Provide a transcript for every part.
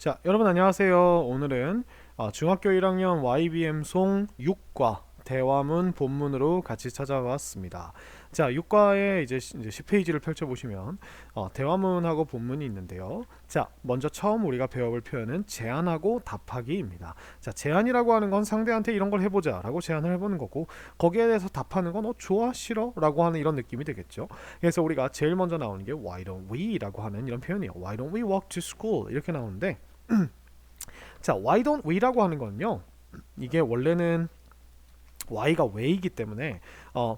자, 여러분 안녕하세요. 오늘은 중학교 1학년 YBM 송 6과 대화문 본문으로 같이 찾아왔습니다. 자, 6과에 이제 10페이지를 펼쳐보시면 대화문하고 본문이 있는데요. 자, 먼저 처음 우리가 배워볼 표현은 제안하고 답하기입니다. 자, 제안이라고 하는 건 상대한테 이런 걸 해보자 라고 제안을 해보는 거고, 거기에 대해서 답하는 건 좋아, 싫어 라고 하는 이런 느낌이 되겠죠. 그래서 우리가 제일 먼저 나오는 게 Why don't we 라고 하는 이런 표현이에요. Why don't we walk to school 이렇게 나오는데, 자, why don't we라고 하는 건요, 이게 원래는 why가 왜이기 때문에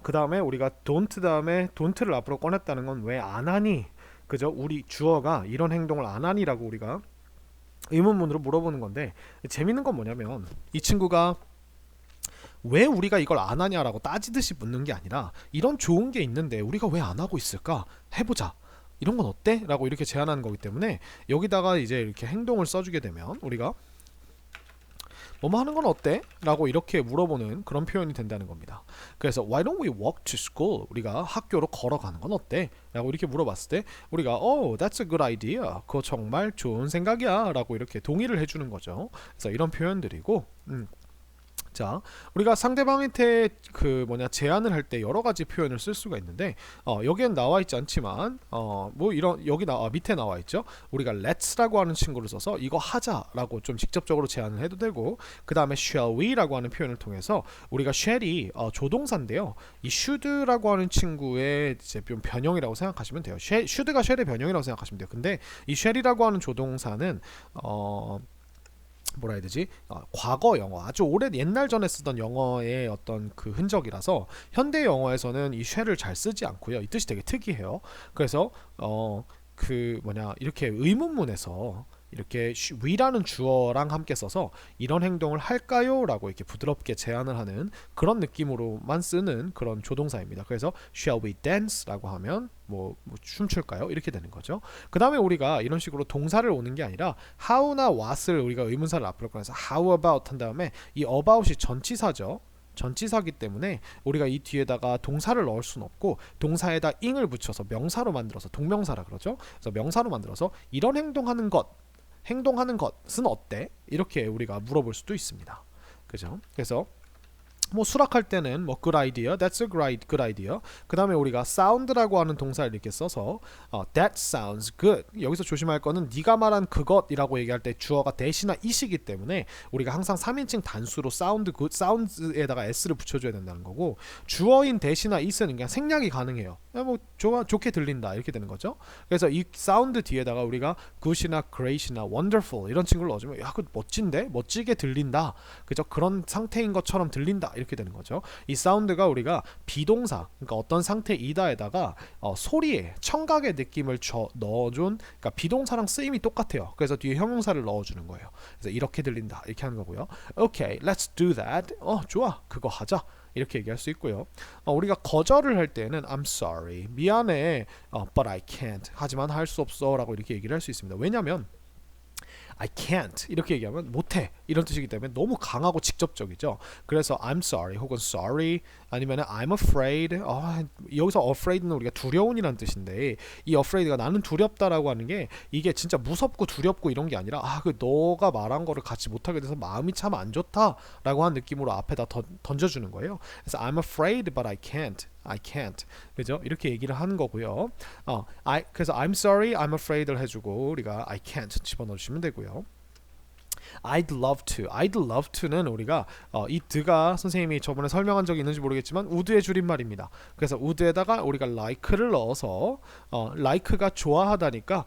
그 다음에 우리가 don't 다음에 don't를 앞으로 꺼냈다는 건 왜 안 하니, 그죠? 우리 주어가 이런 행동을 안 하니라고 우리가 의문문으로 물어보는 건데, 재밌는 건 뭐냐면 이 친구가 왜 우리가 이걸 안 하냐라고 따지듯이 묻는 게 아니라, 이런 좋은 게 있는데 우리가 왜 안 하고 있을까, 해보자, 이런 건 어때? 라고 이렇게 제안하는 거기 때문에, 여기다가 이제 이렇게 행동을 써주게 되면 우리가 뭐뭐 하는 건 어때? 라고 이렇게 물어보는 그런 표현이 된다는 겁니다. 그래서 Why don't we walk to school? 우리가 학교로 걸어가는 건 어때? 라고 이렇게 물어봤을 때 우리가 Oh, that's a good idea. 그거 정말 좋은 생각이야. 라고 이렇게 동의를 해주는 거죠. 그래서 이런 표현들이고, 자, 우리가 상대방한테 제안을 할 때 여러 가지 표현을 쓸 수가 있는데, 여기엔 나와 있지 않지만 뭐 이런, 밑에 나와 있죠. 우리가 let's라고 하는 친구를 써서 이거 하자라고 좀 직접적으로 제안을 해도 되고, 그 다음에 shall we라고 하는 표현을 통해서 우리가 shall이 조동사인데요, 이 should라고 하는 친구의 이제 좀 변형이라고 생각하시면 돼요. should가 shall의 변형이라고 생각하시면 돼요. 근데 이 shall이라고 하는 조동사는 뭐라 해야 되지? 과거 영어, 아주 오래 옛날 전에 쓰던 영어의 어떤 그 흔적이라서 현대 영어에서는 이 쉘을 잘 쓰지 않고요. 이 뜻이 되게 특이해요. 그래서 이렇게 의문문에서 이렇게 we라는 주어랑 함께 써서 이런 행동을 할까요? 라고 이렇게 부드럽게 제안을 하는 그런 느낌으로만 쓰는 그런 조동사입니다. 그래서 shall we dance? 라고 하면 뭐 춤출까요? 이렇게 되는 거죠. 그 다음에 우리가 이런 식으로 동사를 오는 게 아니라 how나 what을 우리가 의문사를 앞으로 꺼내서 how about 한 다음에 이 about이 전치사죠. 전치사기 때문에 우리가 이 뒤에다가 동사를 넣을 수는 없고, 동사에다 ing을 붙여서 명사로 만들어서, 동명사라 그러죠. 그래서 명사로 만들어서 이런 행동하는 것은 어때? 이렇게 우리가 물어볼 수도 있습니다. 그죠? 그래서 뭐 수락할 때는 뭐 good idea, that's a good idea. 그 다음에 우리가 sound라고 하는 동사를 이렇게 써서 that sounds good. 여기서 조심할 거는 네가 말한 그것이라고 얘기할 때 주어가 that이나 it이기 때문에 우리가 항상 3인칭 단수로 sound good, sounds에다가 s를 붙여줘야 된다는 거고, 주어인 that이나 it은 그냥 생략이 가능해요. 뭐 좋게 들린다 이렇게 되는 거죠. 그래서 이 사운드 뒤에다가 우리가 good이나 great이나 wonderful 이런 친구를 넣어주면, 야, 그 멋진데? 멋지게 들린다. 그죠? 그런 상태인 것처럼 들린다 이렇게 되는 거죠. 이 사운드가 우리가 비동사, 그러니까 어떤 상태이다에다가 소리의 청각의 느낌을 넣어준, 그러니까 비동사랑 쓰임이 똑같아요. 그래서 뒤에 형용사를 넣어주는 거예요. 그래서 이렇게 들린다 이렇게 하는 거고요. Okay, let's do that. 좋아, 그거 하자. 이렇게 얘기할 수 있고요. 우리가 거절을 할 때는 I'm sorry, 미안해, but I can't, 하지만 할 수 없어 라고 이렇게 얘기를 할 수 있습니다. 왜냐면 I can't 이렇게 얘기하면 못해 이런 뜻이기 때문에 너무 강하고 직접적이죠. 그래서 I'm sorry 혹은 sorry 아니면 I'm afraid. 여기서 afraid는 우리가 두려운이란 뜻인데, 이 afraid가 나는 두렵다라고 하는 게 이게 진짜 무섭고 두렵고 이런 게 아니라 너가 말한 거를 같이 못하게 돼서 마음이 참 안 좋다라고 하는 느낌으로 앞에다 던져주는 거예요. 그래서 I'm afraid but I can't. 그죠? 이렇게 얘기를 하는 거고요. 그래서 I'm sorry, I'm afraid를 해주고 우리가 I can't 집어넣으시면 되고요. I'd love to는 우리가 이 드가 선생님이 저번에 설명한 적이 있는지 모르겠지만 would의 줄임말입니다. 그래서 would에다가 우리가 like를 넣어서 like가 좋아하다니까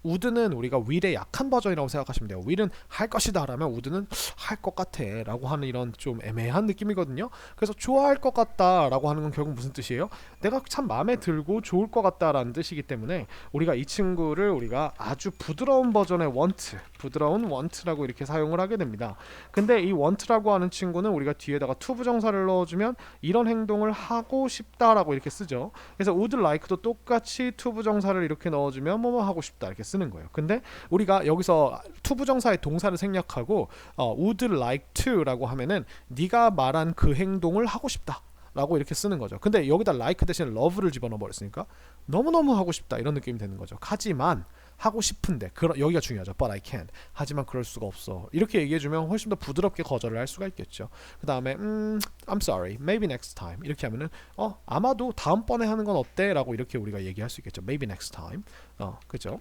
would는 우리가 will의 약한 버전이라고 생각하시면 돼요. will은 할 것이다 라면 would는 할 것 같아 라고 하는 이런 좀 애매한 느낌이거든요. 그래서 좋아할 것 같다 라고 하는 건 결국 무슨 뜻이에요? 내가 참 마음에 들고 좋을 것 같다 라는 뜻이기 때문에 우리가 이 친구를 우리가 아주 부드러운 버전의 부드러운 want라고 이렇게 사용을 하게 됩니다. 근데 이 want라고 하는 친구는 우리가 뒤에다가 to 부정사를 넣어주면 이런 행동을 하고 싶다라고 이렇게 쓰죠. 그래서 would like도 똑같이 to 부정사를 이렇게 넣어주면 뭐뭐 하고 싶다 이렇게 쓰는 거예요. 근데 우리가 여기서 to 부정사의 동사를 생략하고 would like to라고 하면은 네가 말한 그 행동을 하고 싶다 라고 이렇게 쓰는 거죠. 근데 여기다 like 대신 love를 집어넣어 버렸으니까 너무너무 하고 싶다 이런 느낌이 되는 거죠. 하지만 하고 싶은데 여기가 중요하죠. But I can't. 하지만 그럴 수가 없어. 이렇게 얘기해주면 훨씬 더 부드럽게 거절을 할 수가 있겠죠. 그 다음에 I'm sorry. Maybe next time. 이렇게 하면은 아마도 다음번에 하는 건 어때? 라고 이렇게 우리가 얘기할 수 있겠죠. Maybe next time. 그죠?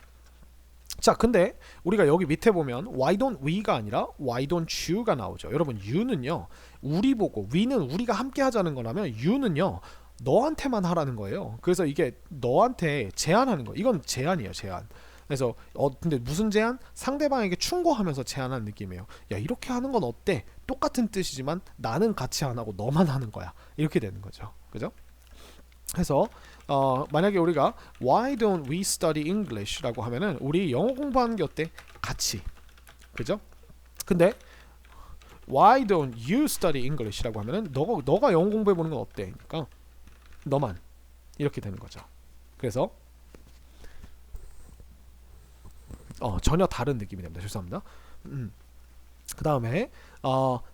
자, 근데 우리가 여기 밑에 보면 why don't we가 아니라 why don't you가 나오죠. 여러분, you는요, 우리 보고, we는 우리가 함께 하자는 거라면 you는요, 너한테만 하라는 거예요. 그래서 이게 너한테 제안하는 거. 이건 제안이에요, 제안. 그래서 근데 무슨 제안? 상대방에게 충고하면서 제안하는 느낌이에요. 야, 이렇게 하는 건 어때? 똑같은 뜻이지만 나는 같이 안 하고 너만 하는 거야. 이렇게 되는 거죠. 그죠? 해서 만약에 우리가 Why don't we study English? 라고 하면은 우리 영어 공부하는 게 어때? 같이. 그죠? 근데 Why don't you study English? 라고 하면은 너가 영어 공부해 보는 건 어때? 그러니까 너만. 이렇게 되는 거죠. 그래서 전혀 다른 느낌이 됩니다. 죄송합니다. 그 다음에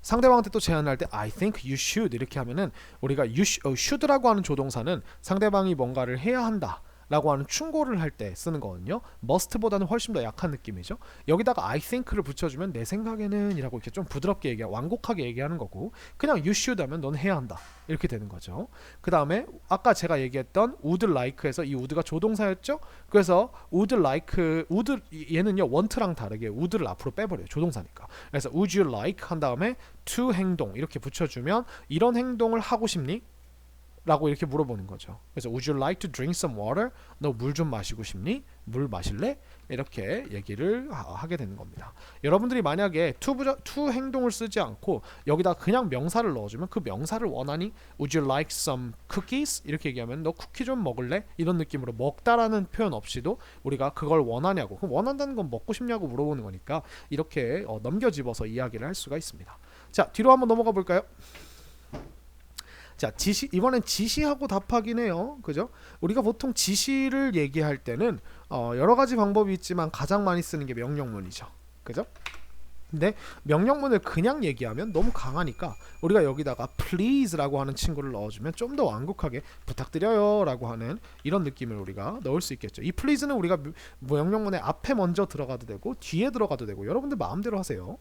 상대방한테 또 제안할 때 I think you should 이렇게 하면은 우리가 should라고 하는 조동사는 상대방이 뭔가를 해야 한다 라고 하는 충고를 할 때 쓰는 거거든요. must보다는 훨씬 더 약한 느낌이죠. 여기다가 I think를 붙여주면 내 생각에는 이라고 이렇게 좀 부드럽게 완곡하게 얘기하는 거고, 그냥 you should 하면 넌 해야 한다 이렇게 되는 거죠. 그 다음에 아까 제가 얘기했던 would like에서 이 would가 조동사였죠. 그래서 would like, 얘는요 want랑 다르게 would를 앞으로 빼버려요. 조동사니까. 그래서 would you like 한 다음에 to 행동 이렇게 붙여주면 이런 행동을 하고 싶니? 라고 이렇게 물어보는 거죠. 그래서 Would you like to drink some water? 너 물 좀 마시고 싶니? 물 마실래? 이렇게 얘기를 하게 되는 겁니다. 여러분들이 만약에 to 행동을 쓰지 않고 여기다 그냥 명사를 넣어주면 그 명사를 원하니? Would you like some cookies? 이렇게 얘기하면 너 쿠키 좀 먹을래? 이런 느낌으로 먹다라는 표현 없이도 우리가 그걸 원하냐고, 그럼 원한다는 건 먹고 싶냐고 물어보는 거니까 이렇게 넘겨집어서 이야기를 할 수가 있습니다. 자, 뒤로 한번 넘어가 볼까요? 자, 이번엔 지시하고 답하기네요. 그죠? 우리가 보통 지시를 얘기할 때는 여러 가지 방법이 있지만 가장 많이 쓰는 게 명령문이죠. 그죠? 근데 명령문을 그냥 얘기하면 너무 강하니까 우리가 여기다가 please라고 하는 친구를 넣어주면 좀 더 완곡하게 부탁드려요 라고 하는 이런 느낌을 우리가 넣을 수 있겠죠. 이 please는 우리가 명령문의 앞에 먼저 들어가도 되고 뒤에 들어가도 되고 여러분들 마음대로 하세요.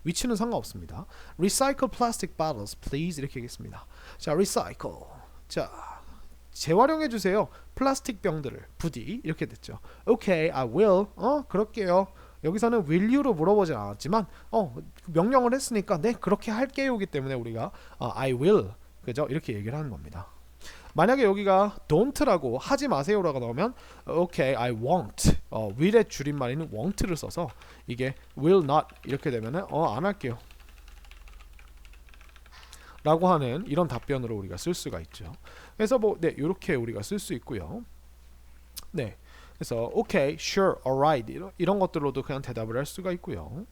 위치는 상관없습니다. Recycle plastic bottles please 이렇게 하겠습니다. 자, recycle. 자, 재활용해 주세요. 플라스틱 병들을 부디 이렇게 됐죠. Okay, I will. 그럴게요. 여기서는 will you로 물어보진 않았지만 명령을 했으니까 네 그렇게 할게요이기 때문에 우리가 I will 그죠? 이렇게 얘기를 하는 겁니다. 만약에 여기가 don't라고 하지 마세요라고 나오면 okay I won't will의 줄임말인 won't를 써서 이게 will not 이렇게 되면은 안 할게요 라고 하는 이런 답변으로 우리가 쓸 수가 있죠. 그래서 네 이렇게 우리가 쓸 수 있고요. 네. 그래서 okay, sure, alright 이런 것들로도 그냥 대답을 할 수가 있고요.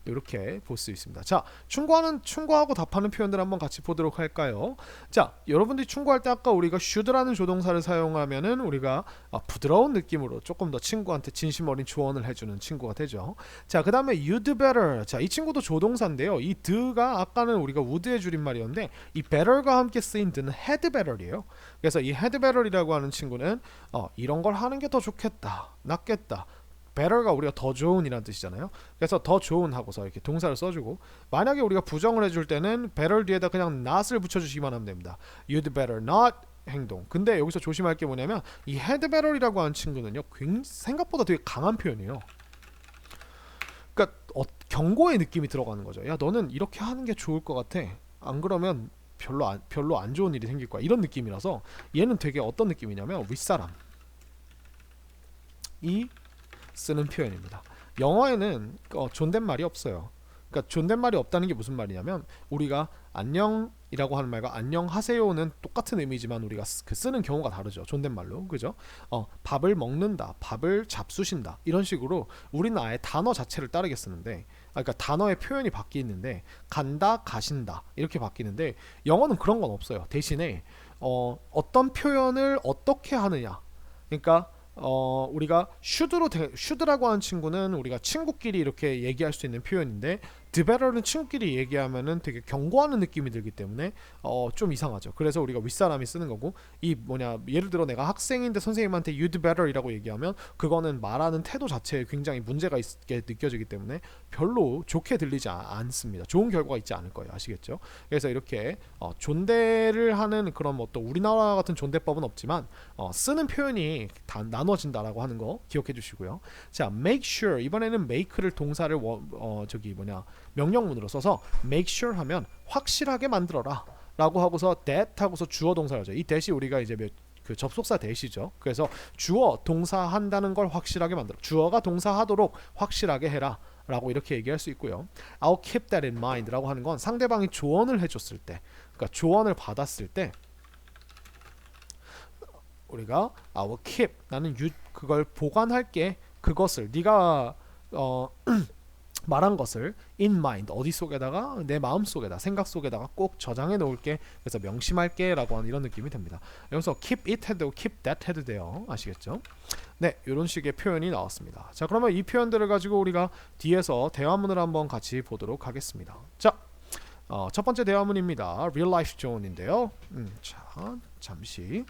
이렇게 볼 수 있습니다. 자, 충고하고 답하는 표현들 한번 같이 보도록 할까요? 자, 여러분들이 충고할 때 아까 우리가 should라는 조동사를 사용하면은 우리가 부드러운 느낌으로 조금 더 친구한테 진심 어린 조언을 해주는 친구가 되죠. 자, 그 다음에 you'd better. 자, 이 친구도 조동사인데요. 이 the가 아까는 우리가 would의 줄임말이었는데 이 better과 함께 쓰인 the는 had better이에요. 그래서 이 had better이라고 하는 친구는 이런 걸 하는 게 더 좋겠다, 낫겠다. better가 우리가 더 좋은이라는 뜻이잖아요. 그래서 더 좋은 하고서 이렇게 동사를 써주고, 만약에 우리가 부정을 해줄 때는 better 뒤에다 그냥 not을 붙여주시기만 하면 됩니다. You'd better not 행동. 근데 여기서 조심할 게 뭐냐면 이 had better이라고 하는 친구는요 생각보다 되게 강한 표현이에요. 그러니까 경고의 느낌이 들어가는 거죠. 야, 너는 이렇게 하는 게 좋을 것 같아. 안 그러면 별로 안 좋은 일이 생길 거야. 이런 느낌이라서 얘는 되게 어떤 느낌이냐면 윗사람 이 쓰는 표현입니다. 영어에는 존댓말이 없어요. 그러니까 존댓말이 없다는 게 무슨 말이냐면 우리가 안녕이라고 하는 말과 안녕하세요는 똑같은 의미지만 우리가 쓰는 경우가 다르죠. 존댓말로. 그죠? 밥을 먹는다, 밥을 잡수신다 이런 식으로 우리는 아예 단어 자체를 따르게 쓰는데 그러니까 단어의 표현이 바뀌는데 간다, 가신다 이렇게 바뀌는데 영어는 그런 건 없어요. 대신에 어떤 표현을 어떻게 하느냐. 그러니까 우리가 should라고 하는 친구는 우리가 친구끼리 이렇게 얘기할 수 있는 표현인데 do better는 친구끼리 얘기하면은 되게 경고하는 느낌이 들기 때문에 좀 이상하죠. 그래서 우리가 윗사람이 쓰는 거고, 이 뭐냐, 예를 들어 내가 학생인데 선생님한테 you do better이라고 얘기하면 그거는 말하는 태도 자체에 굉장히 문제가 있게 느껴지기 때문에 별로 좋게 들리지 않습니다. 좋은 결과가 있지 않을 거예요. 아시겠죠? 그래서 이렇게 존대를 하는 그런 뭐 또 우리나라 같은 존대법은 없지만 쓰는 표현이 다 나눠진다라고 하는 거 기억해 주시고요. 자, make sure, 이번에는 make를 동사를 명령문으로 써서 make sure 하면 확실하게 만들어라 라고 하고서 that 하고서 주어 동사죠. 이 that이 우리가 이제 그 접속사 that이죠. 그래서 주어 동사 한다는 걸 확실하게 만들어, 주어가 동사 하도록 확실하게 해라 라고 이렇게 얘기할 수 있고요. I'll keep that in mind 라고 하는 건 상대방이 조언을 해줬을 때, 그러니까 조언을 받았을 때 우리가 I will keep, 나는 그걸 보관할게, 그것을 네가 말한 것을 in mind, 어디 속에다가, 내 마음 속에다, 생각 속에다가 꼭 저장해 놓을게, 그래서 명심할게 라고 하는 이런 느낌이 됩니다. 여기서 keep it 해도 keep that 해도 돼요. 아시겠죠? 네, 이런 식의 표현이 나왔습니다. 자, 그러면 이 표현들을 가지고 우리가 뒤에서 대화문을 한번 같이 보도록 하겠습니다. 자, 첫 번째 대화문입니다. Real life John인데요. 자, 잠시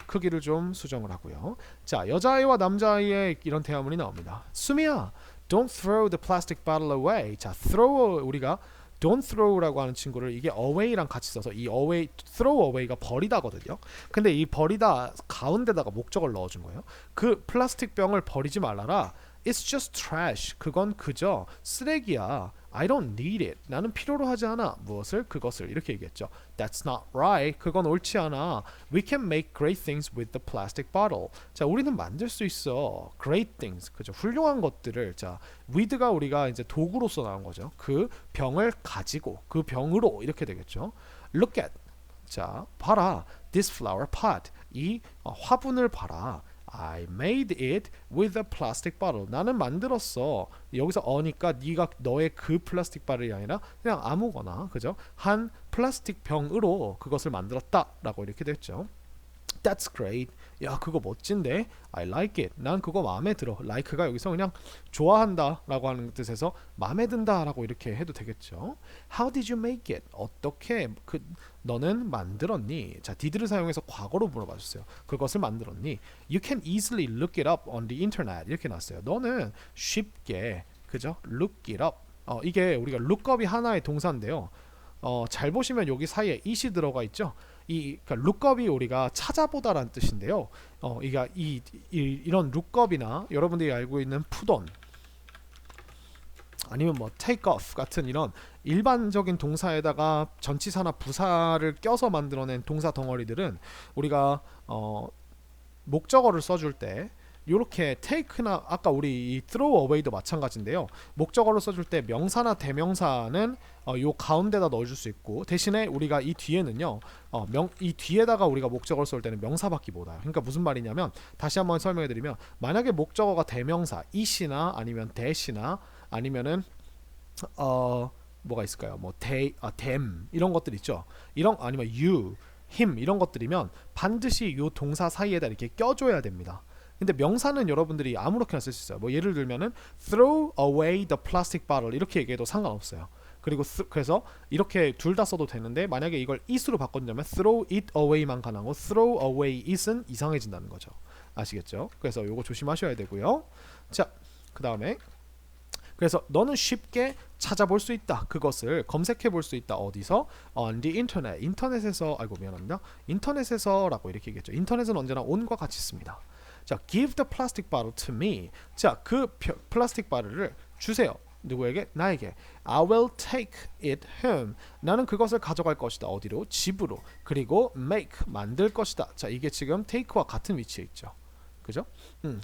크기를 좀 수정을 하고요. 자, 여자아이와 남자아이의 이런 대화문이 나옵니다. 수미야, don't throw the plastic bottle away. 자, throw, 우리가 don't throw라고 하는 친구를 이게 away랑 같이 써서 이 away, throw away가 버리다거든요. 근데 이 버리다 가운데다가 목적을 넣어준 거예요. 그 플라스틱 병을 버리지 말라라. It's just trash. 그건 그저 쓰레기야. I don't need it. 나는 필요로 하지 않아. 무엇을? 그것을. 이렇게 얘기했죠. That's not right. 그건 옳지 않아. We can make great things with the plastic bottle. 자, 우리는 만들 수 있어. Great things. 그죠? 훌륭한 것들을. 자, with가 우리가 이제 도구로서 나온 거죠. 그 병을 가지고, 그 병으로 이렇게 되겠죠. Look at. 자, 봐라. This flower pot. 이 화분을 봐라. I made it with a plastic bottle. 나는 만들었어. 여기서 어니까 네가 너의 그 플라스틱 바틀이 아니라 그냥 아무거나, 그죠? 한 플라스틱 병으로 그것을 만들었다라고 이렇게 됐죠. That's great. 야, 그거 멋진데? I like it. 난 그거 마음에 들어. like가 여기서 그냥 좋아한다 라고 하는 뜻에서 마음에 든다 라고 이렇게 해도 되겠죠. How did you make it? 어떻게 너는 만들었니? 자, did를 사용해서 과거로 물어봐 주세요. 그것을 만들었니? You can easily look it up on the internet. 이렇게 나왔어요. 너는 쉽게, 그죠? look it up. 이게 우리가 look up이 하나의 동사인데요. 잘 보시면 여기 사이에 it이 들어가 있죠. 그러니까 lookup이 우리가 찾아보다라는 뜻인데요. 이런 lookup이나 여러분들이 알고 있는 put on 아니면 뭐 take off 같은 이런 일반적인 동사에다가 전치사나 부사를 껴서 만들어낸 동사 덩어리들은 우리가 목적어를 써줄 때 요렇게 take나 아까 우리 이 throw away도 마찬가지인데요. 목적어로 써줄 때 명사나 대명사는 요 가운데다 넣어줄 수 있고, 대신에 우리가 이 뒤에는요, 이 뒤에다가 우리가 목적어를 쓸 때는 명사밖에 못 와요. 그러니까 무슨 말이냐면, 다시 한번 설명해드리면, 만약에 목적어가 대명사 it이나 아니면 that이나 아니면은 뭐가 있을까요? 뭐 them 이런 것들 있죠. 이런 아니면 you, him 이런 것들이면 반드시 요 동사 사이에다 이렇게 껴줘야 됩니다. 근데 명사는 여러분들이 아무렇게나 쓸 수 있어요. 뭐 예를 들면은 throw away the plastic bottle 이렇게 얘기해도 상관없어요. 그리고 그래서 이렇게 둘 다 써도 되는데, 만약에 이걸 it으로 바꿔준다면 throw it away만 가능하고 throw away it은 이상해진다는 거죠. 아시겠죠? 그래서 요거 조심하셔야 되고요. 자, 그 다음에 그래서 너는 쉽게 찾아볼 수 있다. 그것을 검색해 볼 수 있다. 어디서? On the internet. 인터넷에서, 아이고 미안합니다. 인터넷에서라고 이렇게 얘기했죠. 인터넷은 언제나 on과 같이 씁니다. 자, give the plastic bottle to me. 자, 그 플라스틱 바틀을 주세요. 누구에게? 나에게. I will take it home. 나는 그것을 가져갈 것이다. 어디로? 집으로. 그리고 make, 만들 것이다. 자, 이게 지금 take와 같은 위치에 있죠. 그죠?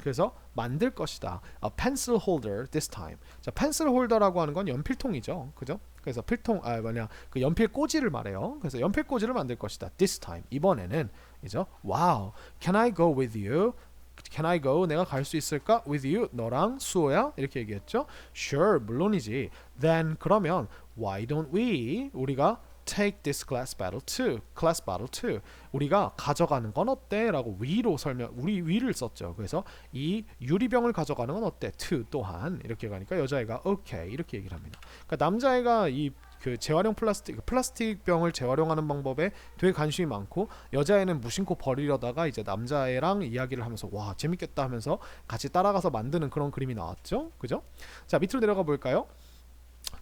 그래서 만들 것이다. A pencil holder this time. 자, pencil holder라고 하는 건 연필통이죠. 그죠? 그래서 필통, 그 연필 꽂이를 말해요. 그래서 연필 꽂이를 만들 것이다. This time. 이번에는, 이죠? Wow. Can I go with you? Can I go? 내가 갈 수 있을까? With you? 너랑 수호야? 이렇게 얘기했죠. Sure, 물론이지. Then 그러면 why don't we? 우리가 take this glass bottle too. 우리가 가져가는 건 어때? 라고 we로 우리 we를 썼죠. 그래서 이 유리병을 가져가는 건 어때? to 또한 이렇게 가니까 여자애가 okay 이렇게 얘기를 합니다. 그러니까 남자애가 이 그 재활용 플라스틱 병을 재활용하는 방법에 되게 관심이 많고 여자애는 무심코 버리려다가 이제 남자애랑 이야기를 하면서 와 재밌겠다 하면서 같이 따라가서 만드는 그런 그림이 나왔죠. 그죠? 자 밑으로 내려가 볼까요?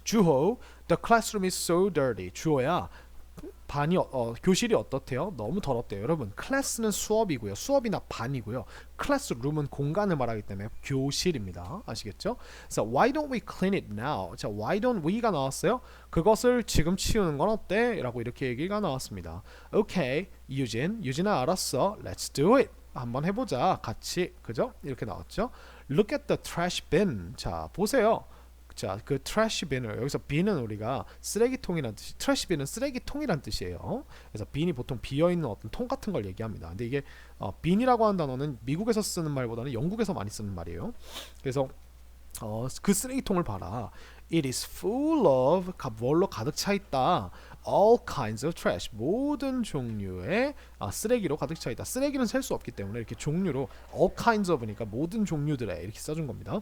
주호, the classroom is so dirty. 주호야, 교실이 어떻대요? 너무 더럽대요. 여러분, 클래스는 수업이고요. 수업이나 반이고요. 클래스룸은 공간을 말하기 때문에 교실입니다. 아시겠죠? 그래서 why don't we clean it now? 자, why don't we가 나왔어요? 그것을 지금 치우는 건 어때? 라고 이렇게 얘기가 나왔습니다. Okay, 유진아 알았어. Let's do it. 한번 해보자. 같이. 그죠? 이렇게 나왔죠? Look at the trash bin. 자, 보세요. 자, 그 트래시 빈을 여기서 빈은 우리가 쓰레기통이란 뜻이 트래시 빈은 쓰레기통이란 뜻이에요. 그래서 빈이 보통 비어 있는 어떤 통 같은 걸 얘기합니다. 근데 이게 빈이라고 하는 단어는 미국에서 쓰는 말보다는 영국에서 많이 쓰는 말이에요. 그래서 그 쓰레기통을 봐라. It is full of 뭘로 가득 차 있다. All kinds of trash. 모든 종류의 쓰레기로 가득 차 있다. 쓰레기는 셀 수 없기 때문에 이렇게 종류로 all kinds of니까 모든 종류들의 이렇게 써준 겁니다.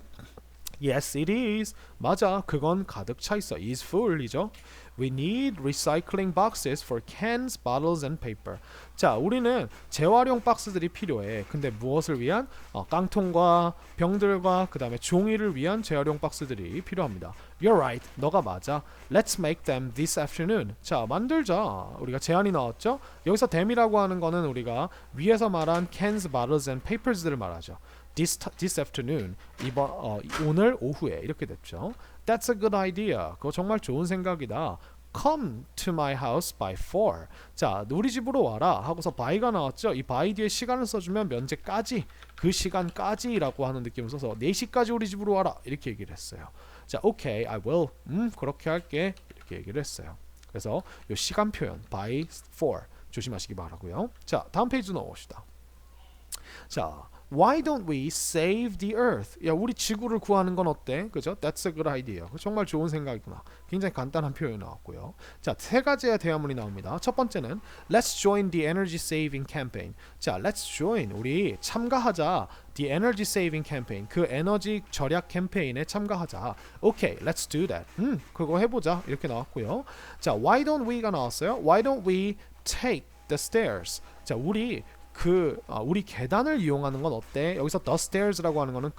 Yes, it is. 맞아, 그건 가득 차 있어. is full이죠. We need recycling boxes for cans, bottles, and paper. 자, 우리는 재활용 박스들이 필요해. 근데 무엇을 위한? 깡통과 병들과 그 다음에 종이를 위한 재활용 박스들이 필요합니다. You're right. 너가 맞아. Let's make them this afternoon. 자, 만들자. 우리가 제안이 나왔죠? 여기서 them이라고 하는 거는 우리가 위에서 말한 cans, bottles, and papers들을 말하죠. This afternoon 오늘 오후에 이렇게 됐죠. That's a good idea. 그거 정말 좋은 생각이다. Come to my house by 4. 자, 우리 집으로 와라 하고서 by가 나왔죠. 이 by 뒤에 시간을 써주면 면제까지 그 시간까지라고 하는 느낌을 써서 4시까지 우리 집으로 와라 이렇게 얘기를 했어요. 자, okay, I will. 그렇게 할게 이렇게 얘기를 했어요. 그래서 이 시간 표현 by 4 조심하시기 바라고요. 자, 다음 페이지 넘어갑시다. 자, Why don't we save the earth? 야, 우리 지구를 구하는 건 어때? 그죠? That's a good idea. 정말 좋은 생각이구나. 굉장히 간단한 표현이 나왔고요. 자, 세 가지의 대화문이 나옵니다. 첫 번째는 Let's join the energy saving campaign. 자, Let's join. 우리 참가하자. The energy saving campaign. 그 에너지 절약 캠페인에 참가하자. Okay, let's do that. 그거 해보자. 이렇게 나왔고요. 자, Why don't we가 나왔어요. Why don't we take the stairs? 자, 우리 계단을 이용하는 건 어때? 여기서 the stairs라고 하는 거는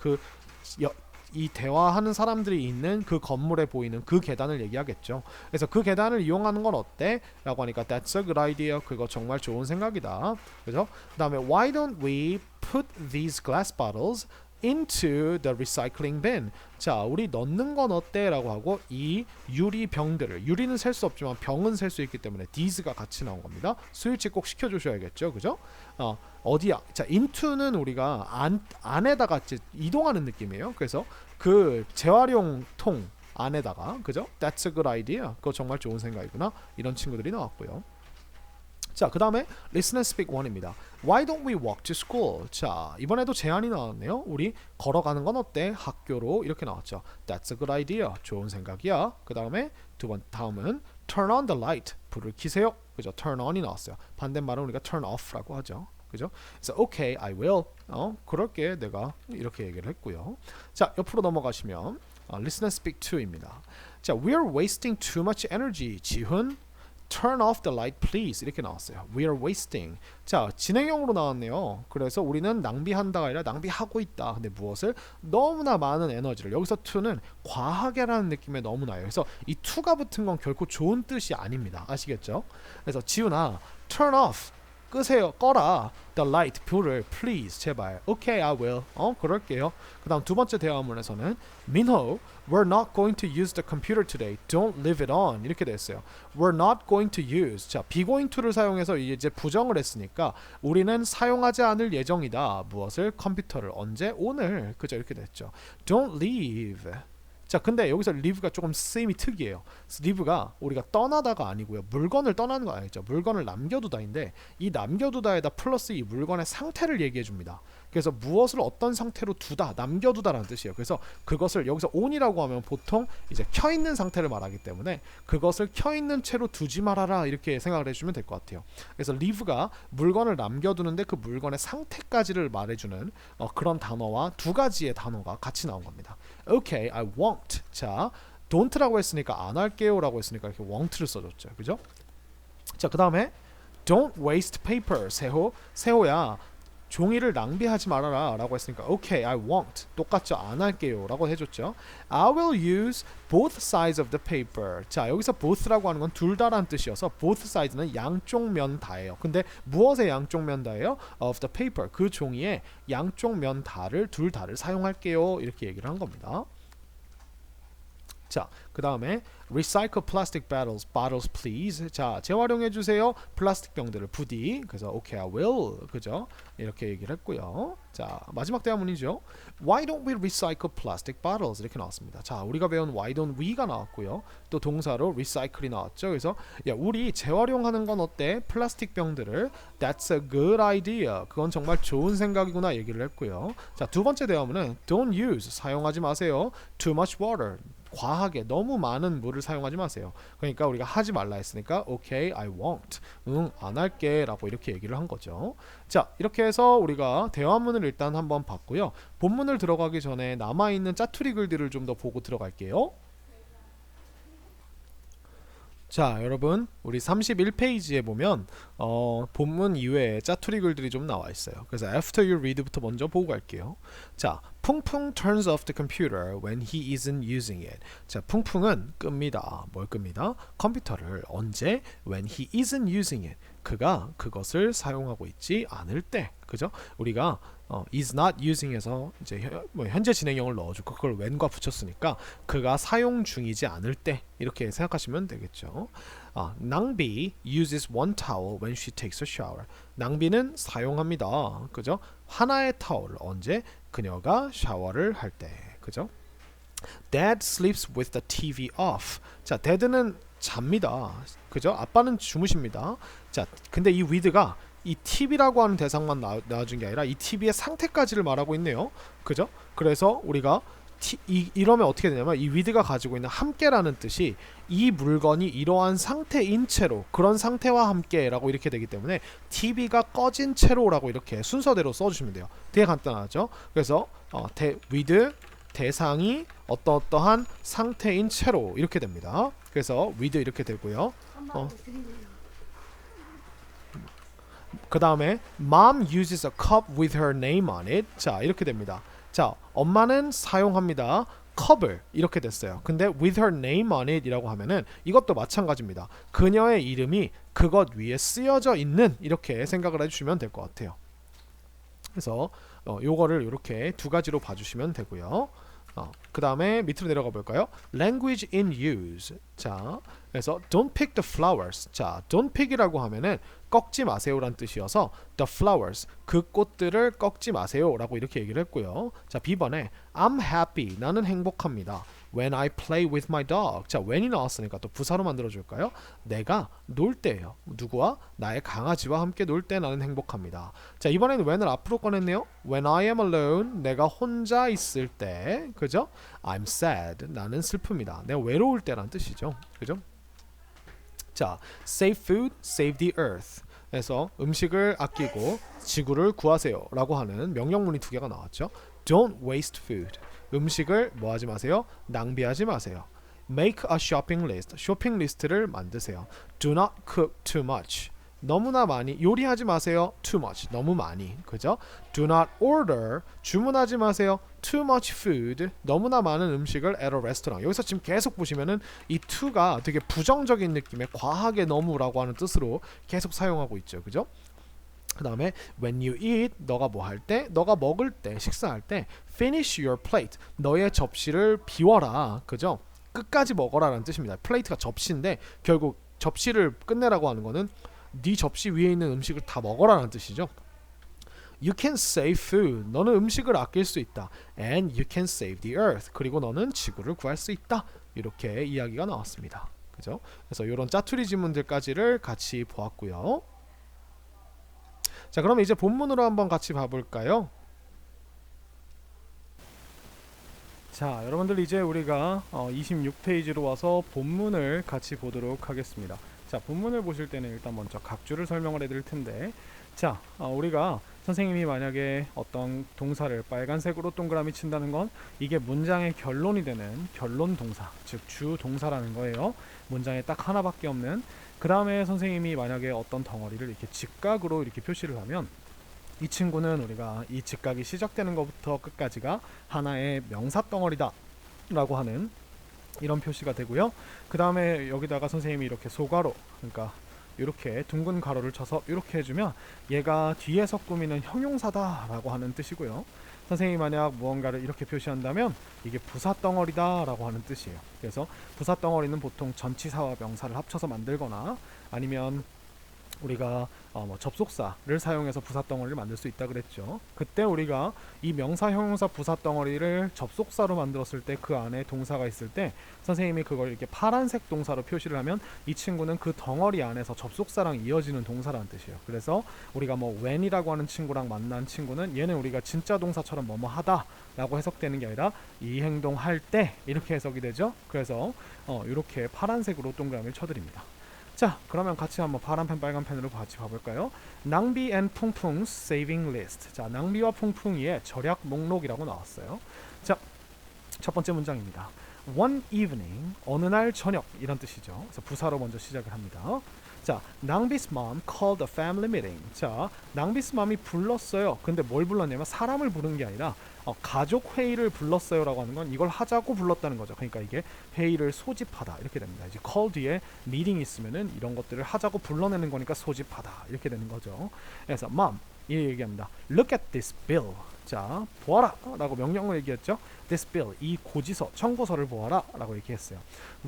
이 대화하는 사람들이 있는 그 건물에 보이는 그 계단을 얘기하겠죠. 그래서 그 계단을 이용하는 건 어때? 라고 하니까 that's a good idea. 그거 정말 좋은 생각이다. 그죠? 그 다음에 why don't we put these glass bottles into the recycling bin. 자, 우리 넣는 건 어때? 라고 하고 이 유리 병들을 유리는 셀 수 없지만 병은 셀 수 있기 때문에 these가 같이 나온 겁니다. 스위치 꼭 시켜주셔야겠죠. 그죠? 어디야? 자, into는 우리가 안에다가 이제 이동하는 느낌이에요. 그래서 그 재활용 통 안에다가 그죠? That's a good idea. 그거 정말 좋은 생각이구나. 이런 친구들이 나왔고요. 자, 그 다음에 Listen and Speak 1입니다. Why don't we walk to school? 자, 이번에도 제안이 나왔네요. 우리 걸어가는 건 어때? 학교로 이렇게 나왔죠. That's a good idea. 좋은 생각이야. 그 다음에 다음은 Turn on the light. 불을 켜세요. 그죠? Turn on이 나왔어요. 반대말은 우리가 turn off라고 하죠. 그죠? 그래서 okay, I will. 그럴게. 내가 이렇게 얘기를 했고요. 자, 옆으로 넘어가시면 Listen and Speak 2입니다. 자, We're wasting too much energy. 지훈 Turn off the light please 이렇게 나왔어요. We are wasting. 자, 진행형으로 나왔네요. 그래서 우리는 낭비한다가 아니라 낭비하고 있다. 근데 무엇을? 너무나 많은 에너지를. 여기서 to는 과하게라는 느낌에 너무 나요. 그래서 이 to가 붙은 건 결코 좋은 뜻이 아닙니다. 아시겠죠? 그래서 지훈아 turn off 끄세요. 꺼라. The light 불을 please 제발. Okay, I will. 그럴게요. 그 다음 두 번째 대화문에서는 민호 We're not going to use the computer today. Don't leave it on. 이렇게 됐어요. We're not going to use. 자, be going to를 사용해서 이제 부정을 했으니까 우리는 사용하지 않을 예정이다. 무엇을? 컴퓨터를. 언제? 오늘. 그죠? 이렇게 됐죠. Don't leave. 자, 근데 여기서 leave가 조금 쓰임이 특이해요. leave가 우리가 떠나다가 아니고요. 물건을 떠나는 거 아니죠. 물건을 남겨두다인데 이 남겨두다에다 플러스 이 물건의 상태를 얘기해 줍니다. 그래서 무엇을 어떤 상태로 두다, 남겨두다라는 뜻이에요. 그래서 그것을 여기서 on이라고 하면 보통 이제 켜 있는 상태를 말하기 때문에 그것을 켜 있는 채로 두지 말아라 이렇게 생각을 해주면 될 것 같아요. 그래서 leave가 물건을 남겨두는데 그 물건의 상태까지를 말해주는 그런 단어와 두 가지의 단어가 같이 나온 겁니다. Okay, I won't. 자, don't라고 했으니까 안 할게요라고 했으니까 이렇게 won't를 써줬죠. 그죠? 자, 그 다음에 don't waste paper. 세호야 종이를 낭비하지 말아라 라고 했으니까 okay, I won't. 똑같죠? 안 할게요 라고 해줬죠. I will use both sides of the paper. 자, 여기서 both라고 하는 건 둘 다란 뜻이어서 both sides는 양쪽 면 다예요. 근데 무엇의 양쪽 면 다예요? of the paper. 그 종이의 양쪽 면 다를 둘 다를 사용할게요 이렇게 얘기를 한 겁니다. 자, 그 다음에 recycle plastic bottles please. 자, 재활용해 주세요. 플라스틱 병들을 부디. 그래서 okay, I will. 그죠? 이렇게 얘기를 했고요. 자, 마지막 대화문이죠. Why don't we recycle plastic bottles? 이렇게 나왔습니다. 자, 우리가 배운 why don't we가 나왔고요. 또 동사로 recycle이 나왔죠. 그래서 야, 우리 재활용하는 건 어때? 플라스틱 병들을. That's a good idea. 그건 정말 좋은 생각이구나 얘기를 했고요. 자, 두 번째 대화문은 don't use. 사용하지 마세요. Too much water. 과하게 너무 많은 물을 사용하지 마세요. 그러니까 우리가 하지 말라 했으니까 okay, I won't. 응, 안 할게 라고 이렇게 얘기를 한 거죠. 자, 이렇게 해서 우리가 대화문을 일단 한번 봤고요. 본문을 들어가기 전에 남아있는 짜투리 글들을 좀 더 보고 들어갈게요. 자, 여러분 우리 31페이지에 보면 본문 이외에 짜투리 글들이 좀 나와 있어요. 그래서 after you read부터 먼저 보고 갈게요. 자, 풍풍 turns off the computer when he isn't using it. 자, 풍풍은 끕니다. 뭘 끕니다? 컴퓨터를 언제? when he isn't using it. 그가 그것을 사용하고 있지 않을 때. 그죠? 우리가 is not using에서 이제 현재 진행형을 넣어주고 그걸 when과 붙였으니까 그가 사용 중이지 않을 때 이렇게 생각하시면 되겠죠. 낭비 uses one towel when she takes a shower. 낭비는 사용합니다. 그죠? 하나의 타월을 언제? 그녀가 샤워를 할 때. 그죠? Dad sleeps with the TV off. 자, Dad는 잡니다. 그죠? 아빠는 주무십니다. 자, 근데 이 with가 이 TV라고 하는 대상만 나와준 게 아니라 이 TV의 상태까지를 말하고 있네요. 그죠? 그래서 우리가 이러면 어떻게 되냐면 이 with가 가지고 있는 함께라는 뜻이 이 물건이 이러한 상태인 채로 그런 상태와 함께라고 이렇게 되기 때문에 TV가 꺼진 채로라고 이렇게 순서대로 써주시면 돼요. 되게 간단하죠? 그래서 with 대상이 어떠한 상태인 채로 이렇게 됩니다. 그래서 with 이렇게 되고요. 그 다음에 Mom uses a cup with her name on it. 자, 이렇게 됩니다. 자, 엄마는 사용합니다. 컵을 이렇게 됐어요. 근데 with her name on it 이라고 하면은 이것도 마찬가지입니다. 그녀의 이름이 그것 위에 쓰여져 있는 이렇게 생각을 해주시면 될 것 같아요. 그래서 요거를 이렇게 두 가지로 봐주시면 되고요. 그 다음에 밑으로 내려가 볼까요? Language in use. 자, 그래서 don't pick the flowers. 자, don't pick이라고 하면은 꺾지 마세요란 뜻이어서 the flowers, 그 꽃들을 꺾지 마세요라고 이렇게 얘기를 했고요. 자, B번에 I'm happy. 나는 행복합니다. When I play with my dog. 자, when이 나왔으니까 또 부사로 만들어줄까요? 내가 놀 때예요. 누구와? 나의 강아지와 함께 놀 때 나는 행복합니다. 자, 이번에는 when을 앞으로 꺼냈네요. When I am alone. 내가 혼자 있을 때. 그죠? I'm sad. 나는 슬픕니다. 내가 외로울 때란 뜻이죠. 그죠? 자, save food, save the earth. 그래서 음식을 아끼고 지구를 구하세요 라고 하는 명령문이 두 개가 나왔죠. Don't waste food. 음식을 뭐 하지 마세요? 낭비하지 마세요. Make a shopping list. 쇼핑 리스트를 만드세요. Do not cook too much. 너무나 많이 요리하지 마세요. Too much. 너무 많이. 그죠? Do not order. 주문하지 마세요. Too much food. 너무나 많은 음식을 at a restaurant. 여기서 지금 계속 보시면은 이 to가 되게 부정적인 느낌의 과하게 너무라고 하는 뜻으로 계속 사용하고 있죠. 그죠? 그 다음에 when you eat, 너가 뭐 할 때? 너가 먹을 때, 식사할 때 finish your plate. 너의 접시를 비워라. 그죠? 끝까지 먹어라 라는 뜻입니다. 플레이트가 접시인데 결국 접시를 끝내라고 하는 거는 네 접시 위에 있는 음식을 다 먹어라 라는 뜻이죠. You can save food. 너는 음식을 아낄 수 있다. And you can save the earth. 그리고 너는 지구를 구할 수 있다. 이렇게 이야기가 나왔습니다. 그죠? 그래서 이런 짜투리 지문들까지를 같이 보았고요. 자, 그럼 이제 본문으로 한번 같이 봐볼까요? 자, 여러분들 이제 우리가 26페이지로 와서 본문을 같이 보도록 하겠습니다. 자, 본문을 보실 때는 일단 먼저 각주를 설명을 해드릴 텐데, 자, 우리가 선생님이 만약에 어떤 동사를 빨간색으로 동그라미 친다는 건 이게 문장의 결론이 되는 결론 동사, 즉 주 동사라는 거예요. 문장에 딱 하나밖에 없는. 그 다음에 선생님이 만약에 어떤 덩어리를 이렇게 직각으로 이렇게 표시를 하면 이 친구는 우리가 이 직각이 시작되는 것부터 끝까지가 하나의 명사 덩어리다 라고 하는 이런 표시가 되고요. 그 다음에 여기다가 선생님이 이렇게 소괄호, 그러니까 이렇게 둥근 가로를 쳐서 이렇게 해주면 얘가 뒤에서 꾸미는 형용사다 라고 하는 뜻이고요. 선생님이 만약 무언가를 이렇게 표시한다면 이게 부사 덩어리다 라고 하는 뜻이에요. 그래서 부사 덩어리는 보통 전치사와 명사를 합쳐서 만들거나 아니면 우리가 뭐 접속사를 사용해서 부사 덩어리를 만들 수 있다 그랬죠. 그때 우리가 이 명사, 형용사, 부사 덩어리를 접속사로 만들었을 때 그 안에 동사가 있을 때 선생님이 그걸 이렇게 파란색 동사로 표시를 하면 이 친구는 그 덩어리 안에서 접속사랑 이어지는 동사라는 뜻이에요. 그래서 우리가 뭐 when이라고 하는 친구랑 만난 친구는 얘는 우리가 진짜 동사처럼 뭐뭐 하다 라고 해석되는 게 아니라 이 행동 할 때 이렇게 해석이 되죠. 그래서 이렇게 파란색으로 동그라미를 쳐드립니다. 자, 그러면 같이 한번 파란 펜 빨간 펜으로 같이 봐볼까요? 낭비 and 퐁퐁 saving list. 자, 낭비와 퐁퐁이의 절약 목록이라고 나왔어요. 자, 첫 번째 문장입니다. One evening, 어느 날 저녁 이런 뜻이죠. 그래서 부사로 먼저 시작을 합니다. 자, 낭비's mom called a family meeting. 자, 낭비's mom이 불렀어요. 근데 뭘 불렀냐면 사람을 부른 게 아니라 가족 회의를 불렀어요라고 하는 건 이걸 하자고 불렀다는 거죠. 그러니까 이게 회의를 소집하다 이렇게 됩니다. 이제 call 뒤에 meeting 있으면은 이런 것들을 하자고 불러내는 거니까 소집하다 이렇게 되는 거죠. 그래서 mom 이 얘기합니다. Look at this bill. 자, 보아라 라고 명령을 얘기했죠. This bill, 이 고지서, 청구서를 보아라 라고 얘기했어요.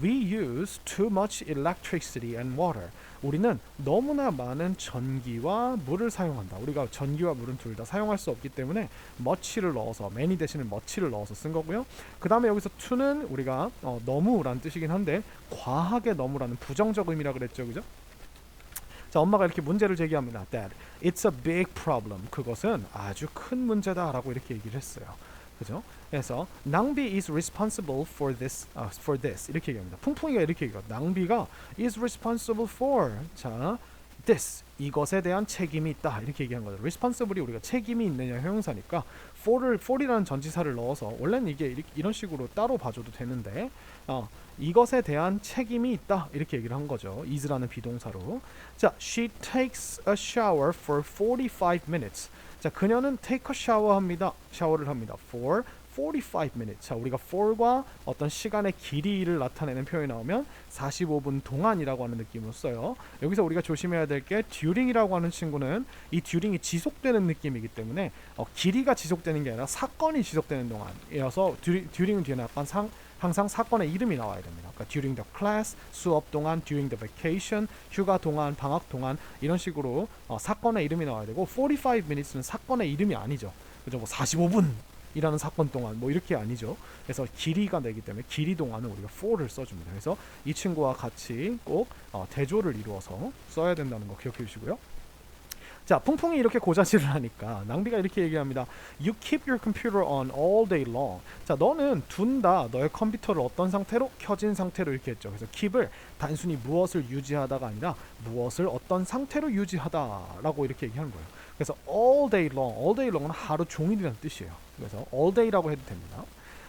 We use too much electricity and water. 우리는 너무나 많은 전기와 물을 사용한다. 우리가 전기와 물은 둘 다 사용할 수 없기 때문에 much를 넣어서, many 대신에 much를 넣어서 쓴 거고요. 그 다음에 여기서 to는 우리가 너무라는 뜻이긴 한데 과하게 너무라는 부정적 의미라 그랬죠. 그죠? 자, 엄마가 이렇게 문제를 제기합니다. Dad, it's a big problem. 그것은 아주 큰 문제다라고 이렇게 얘기를 했어요. 그죠? 그래서 낭비 is responsible for this 이렇게 얘기합니다. 풍풍이가 이렇게 얘기해요. 낭비가 is responsible for 자 this 이것에 대한 책임이 있다 이렇게 얘기한 거죠. responsible이 우리가 책임이 있느냐 형용사니까 for이라는 전치사를 넣어서 원래는 이게 이런 식으로 따로 봐줘도 되는데 이것에 대한 책임이 있다 이렇게 얘기를 한 거죠. is라는 비동사로. 자, she takes a shower for 45 minutes. 자, 그녀는 take a shower 합니다. 샤워를 합니다. for 45 minutes. 자, 우리가 for과 어떤 시간의 길이를 나타내는 표현이 나오면 45분 동안이라고 하는 느낌으로 써요. 여기서 우리가 조심해야 될 게 during이라고 하는 친구는 이 during이 지속되는 느낌이기 때문에 길이가 지속되는 게 아니라 사건이 지속되는 동안이어서 during은 뒤에는 약간 항상 사건의 이름이 나와야 됩니다. 그러니까 during the class, 수업 동안, during the vacation, 휴가 동안, 방학 동안 이런 식으로 사건의 이름이 나와야 되고 45 minutes는 사건의 이름이 아니죠. 그죠? 뭐 45분 이라는 사건 동안 뭐 이렇게 아니죠. 그래서 길이가 되기 때문에 길이 동안은 우리가 for를 써줍니다. 그래서 이 친구와 같이 꼭 대조를 이루어서 써야 된다는 거 기억해 주시고요. 자, 풍풍이 이렇게 고자질을 하니까 낭비가 이렇게 얘기합니다. You keep your computer on all day long. 자, 너는 둔다 너의 컴퓨터를 어떤 상태로? 켜진 상태로 이렇게 했죠. 그래서 keep을 단순히 무엇을 유지하다가 아니라 무엇을 어떤 상태로 유지하다라고 이렇게 얘기하는 거예요. 그래서 all day long은 하루 종일이라는 뜻이에요. 그래서 all day라고 해도 됩니다.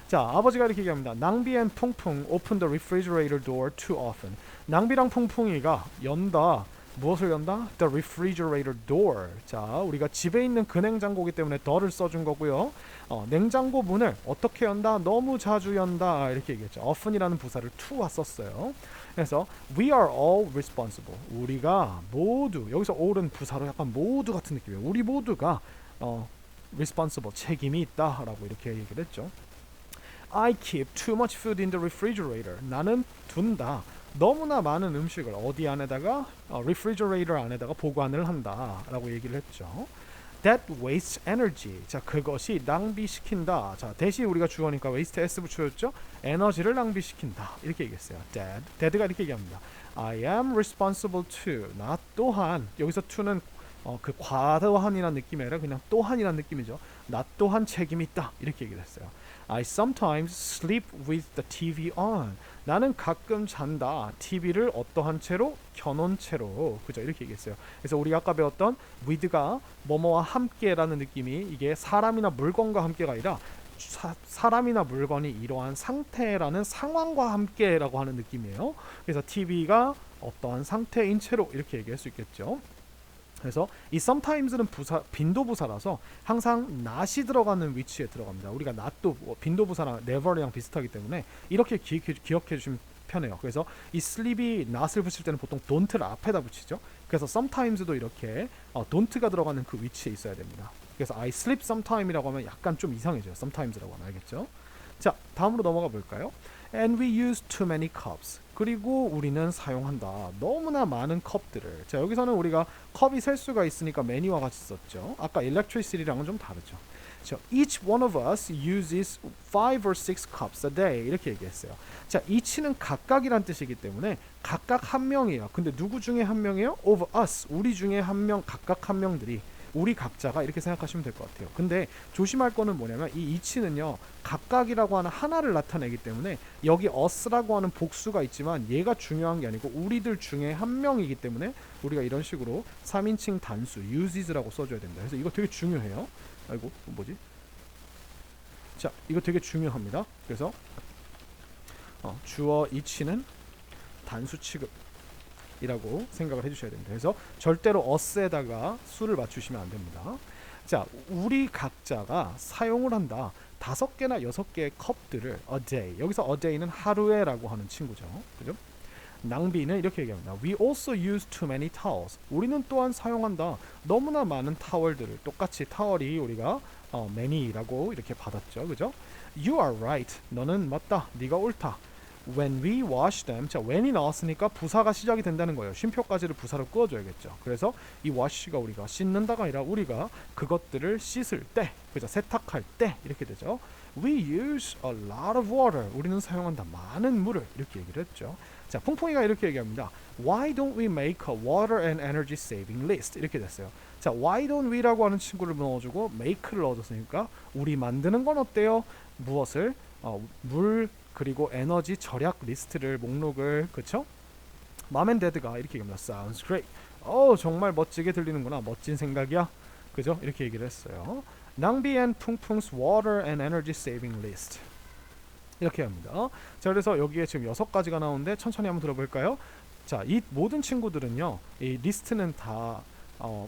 자, 아버지가 이렇게 얘기합니다. 낭비 and 풍풍 open the refrigerator door too often. 낭비랑 풍풍이가 연다. 무엇을 연다? The refrigerator door. 자, 우리가 집에 있는 그 냉장고기 때문에 the를 써준 거고요. 냉장고 문을 어떻게 연다? 너무 자주 연다. 이렇게 얘기했죠. often이라는 부사를 to와 썼어요. 그래서 we are all responsible. 우리가 모두 여기서 all은 부사로 약간 모두 같은 느낌이에요. 우리 모두가 responsible 책임이 있다라고 이렇게 얘기를 했죠. I keep too much food in the refrigerator. 나는 둔다. 너무나 많은 음식을 어디 안에다가 refrigerator 안에다가 보관을 한다라고 얘기를 했죠. That wastes energy. 자, 그것이 낭비시킨다. 자, 대신 우리가 주어니까 waste s 붙여줬죠. 에너지를 낭비시킨다. 이렇게 얘기했어요. Dad가 이렇게 얘기합니다. I am responsible to. 나 또한 여기서 to는 그 과도한이라는 느낌이 아니라 그냥 또한이라는 느낌이죠. 나 또한 책임이 있다. 이렇게 얘기를 했어요. I sometimes sleep with the TV on. 나는 가끔 잔다. TV를 어떠한 채로? 켜놓은 채로. 그죠? 이렇게 얘기했어요. 그래서 우리가 아까 배웠던 with가 뭐뭐와 함께라는 느낌이 이게 사람이나 물건과 함께가 아니라 사람이나 물건이 이러한 상태라는 상황과 함께라고 하는 느낌이에요. 그래서 TV가 어떠한 상태인 채로 이렇게 얘기할 수 있겠죠. 그래서 이 sometimes는 빈도부사라서 항상 not이 들어가는 위치에 들어갑니다. 우리가 not도 빈도부사랑 never랑 비슷하기 때문에 이렇게 기억해 주시면 편해요. 그래서 이 sleep이 not을 붙일 때는 보통 don't를 앞에다 붙이죠. 그래서 sometimes도 이렇게 don't가 들어가는 그 위치에 있어야 됩니다. 그래서 I sleep sometime이라고 하면 약간 좀 이상해져요. sometimes라고 하면 알겠죠? 자, 다음으로 넘어가 볼까요? And we use too many cups. 그리고 우리는 사용한다. 너무나 많은 컵들을. 자, 여기서는 우리가 컵이 셀 수가 있으니까 many와 같이 썼죠. 아까 electricity랑은 좀 다르죠. 자, each one of us uses 5 or 6 cups a day. 이렇게 얘기했어요. 자, each는 각각이란 뜻이기 때문에 각각 한 명이에요. 근데 누구 중에 한 명이에요? Of us. 우리 중에 한 명, 각각 한 명들이 우리 각자가 이렇게 생각하시면 될 것 같아요. 근데 조심할 거는 뭐냐면 이 each는요 각각이라고 하는 하나를 나타내기 때문에 여기 us라고 하는 복수가 있지만 얘가 중요한 게 아니고 우리들 중에 한 명이기 때문에 우리가 이런 식으로 3인칭 단수 uses라고 써줘야 됩니다. 그래서 이거 되게 중요해요. 아이고 뭐지? 자, 이거 되게 중요합니다. 그래서 주어 each는 단수 취급 이라고 생각을 해주셔야 됩니다. 그래서 절대로 us에다가 수를 맞추시면 안 됩니다. 자, 우리 각자가 사용을 한다. 5개나 6개의 컵들을 a day. 여기서 a day는 하루에라고 하는 친구죠. 그죠? 낭비는 이렇게 얘기합니다. We also use too many towels. 우리는 또한 사용한다. 너무나 많은 타월들을. 똑같이 타월이 우리가 many라고 이렇게 받았죠. 그죠? You are right. 너는 맞다. 네가 옳다. When we wash them, 자 when이 나왔으니까 부사가 시작이 된다는 거예요. 쉼표까지를 부사로 끄어줘야겠죠. 그래서 이 wash가 우리가 씻는다가 아니라 우리가 그것들을 씻을 때, 그죠? 세탁할 때 이렇게 되죠. We use a lot of water. 우리는 사용한다 많은 물을 이렇게 얘기를 했죠. 자, 퐁퐁이가 이렇게 얘기합니다. Why don't we make a water and energy saving list? 이렇게 됐어요. 자, why don't we라고 하는 친구를 넣어주고 make를 넣어줬으니까 우리 만드는 건 어때요? 무엇을? 물 그리고 에너지 절약 리스트를 목록을 그쵸? 맘앤데드가 이렇게 얘기합니다. Sounds great. 정말 멋지게 들리는구나. 멋진 생각이야. 그죠? 이렇게 얘기를 했어요. 낭비 and 퉁퉁's water and energy saving list. 이렇게 합니다. 자, 그래서 여기에 지금 6가지가 나오는데 천천히 한번 들어볼까요? 자, 이 모든 친구들은요. 이 리스트는 다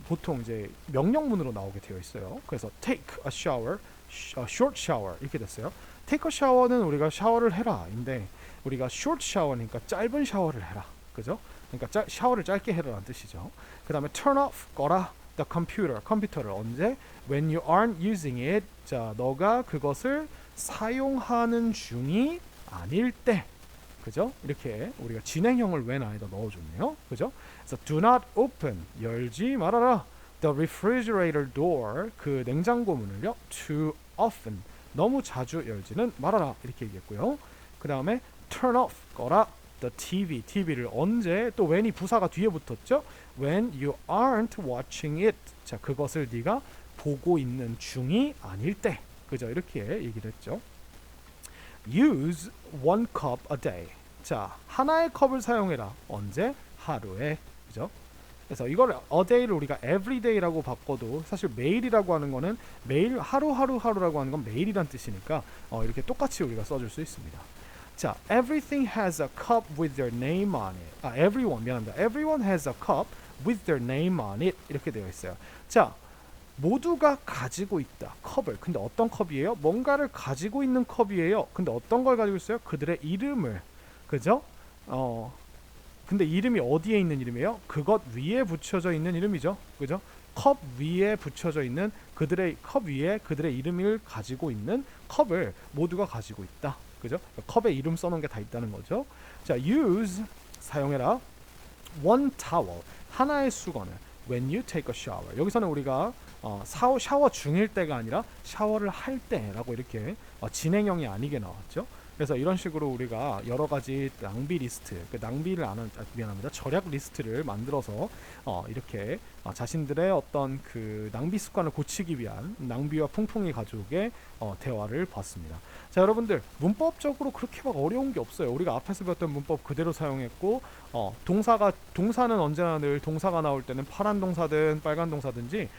보통 이제 명령문으로 나오게 되어 있어요. 그래서 take a shower, short shower 이렇게 됐어요. take a shower는 우리가 샤워를 해라인데 우리가 short shower니까 짧은 샤워를 해라. 그죠? 그러니까 샤워를 짧게 해라라는 뜻이죠. 그 다음에 turn off 꺼라 the computer 컴퓨터를 언제? when you aren't using it. 자, 너가 그것을 사용하는 중이 아닐 때. 그죠? 이렇게 우리가 진행형을 when 안에다 넣어줬네요. 그죠? 그래서 do not open 열지 말아라 the refrigerator door 그 냉장고 문을요 too often 너무 자주 열지는 말아라 이렇게 얘기했고요. 그 다음에 turn off 꺼라 the TV를 언제 또 when이 부사가 뒤에 붙었죠. when you aren't watching it 자 그것을 네가 보고 있는 중이 아닐 때 그죠 이렇게 얘기를 했죠. use one cup a day 자 하나의 컵을 사용해라 언제 하루에 그죠. 그래서 이걸 a day를 우리가 every day라고 바꿔도 사실 매일이라고 하는 거는 매일 하루라고 하는 건 매일이란 뜻이니까 이렇게 똑같이 우리가 써줄 수 있습니다. 자, everything has a cup with their name on it. everyone has a cup with their name on it. 이렇게 되어 있어요. 자, 모두가 가지고 있다. 컵을. 근데 어떤 컵이에요? 뭔가를 가지고 있는 컵이에요. 근데 어떤 걸 가지고 있어요? 그들의 이름을. 그죠? 근데 이름이 어디에 있는 이름이에요? 그것 위에 붙여져 있는 이름이죠. 그죠? 컵 위에 붙여져 있는 그들의 컵 위에 그들의 이름을 가지고 있는 컵을 모두가 가지고 있다. 그죠? 컵에 이름 써놓은 게 다 있다는 거죠. 자, use 사용해라. one towel 하나의 수건을 when you take a shower. 여기서는 우리가 샤워 중일 때가 아니라 샤워를 할 때라고 이렇게 진행형이 아니게 나왔죠. 그래서 이런 식으로 우리가 여러 가지 낭비 리스트, 낭비를 안 하는, 미안합니다. 절약 리스트를 만들어서 이렇게 자신들의 어떤 그 낭비 습관을 고치기 위한 낭비와 풍풍이 가족의 대화를 봤습니다. 자, 여러분들 문법적으로 그렇게 막 어려운 게 없어요. 우리가 앞에서 배웠던 문법 그대로 사용했고 동사는 언제나 늘 동사가 나올 때는 파란 동사든 빨간 동사든지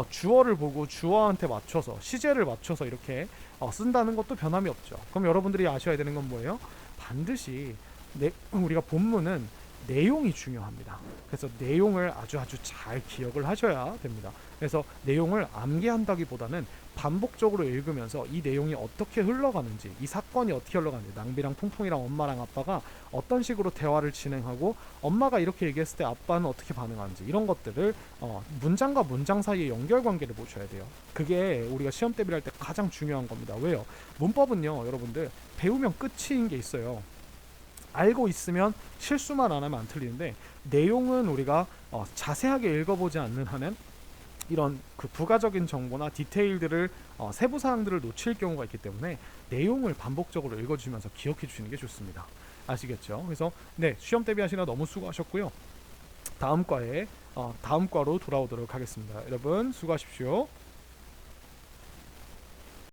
주어를 보고 주어한테 맞춰서 시제를 맞춰서 이렇게 쓴다는 것도 변함이 없죠. 그럼 여러분들이 아셔야 되는 건 뭐예요? 반드시 우리가 본문은 내용이 중요합니다. 그래서 내용을 아주 잘 기억을 하셔야 됩니다. 그래서 내용을 암기한다기보다는 반복적으로 읽으면서 이 내용이 어떻게 흘러가는지, 이 사건이 어떻게 흘러가는지, 낭비랑 풍풍이랑 엄마랑 아빠가 어떤 식으로 대화를 진행하고 엄마가 이렇게 얘기했을 때 아빠는 어떻게 반응하는지 이런 것들을 문장과 문장 사이의 연결관계를 보셔야 돼요. 그게 우리가 시험 대비를 할 때 가장 중요한 겁니다. 왜요? 문법은요, 여러분들 배우면 끝인 게 있어요. 알고 있으면 실수만 안 하면 안 틀리는데 내용은 우리가 자세하게 읽어보지 않는 한은 이런 그 부가적인 정보나 디테일들을 세부 사항들을 놓칠 경우가 있기 때문에 내용을 반복적으로 읽어주시면서 기억해 주시는 게 좋습니다. 아시겠죠? 그래서 네, 시험 대비하시느라 너무 수고하셨고요. 다음 과로 돌아오도록 하겠습니다. 여러분 수고하십시오.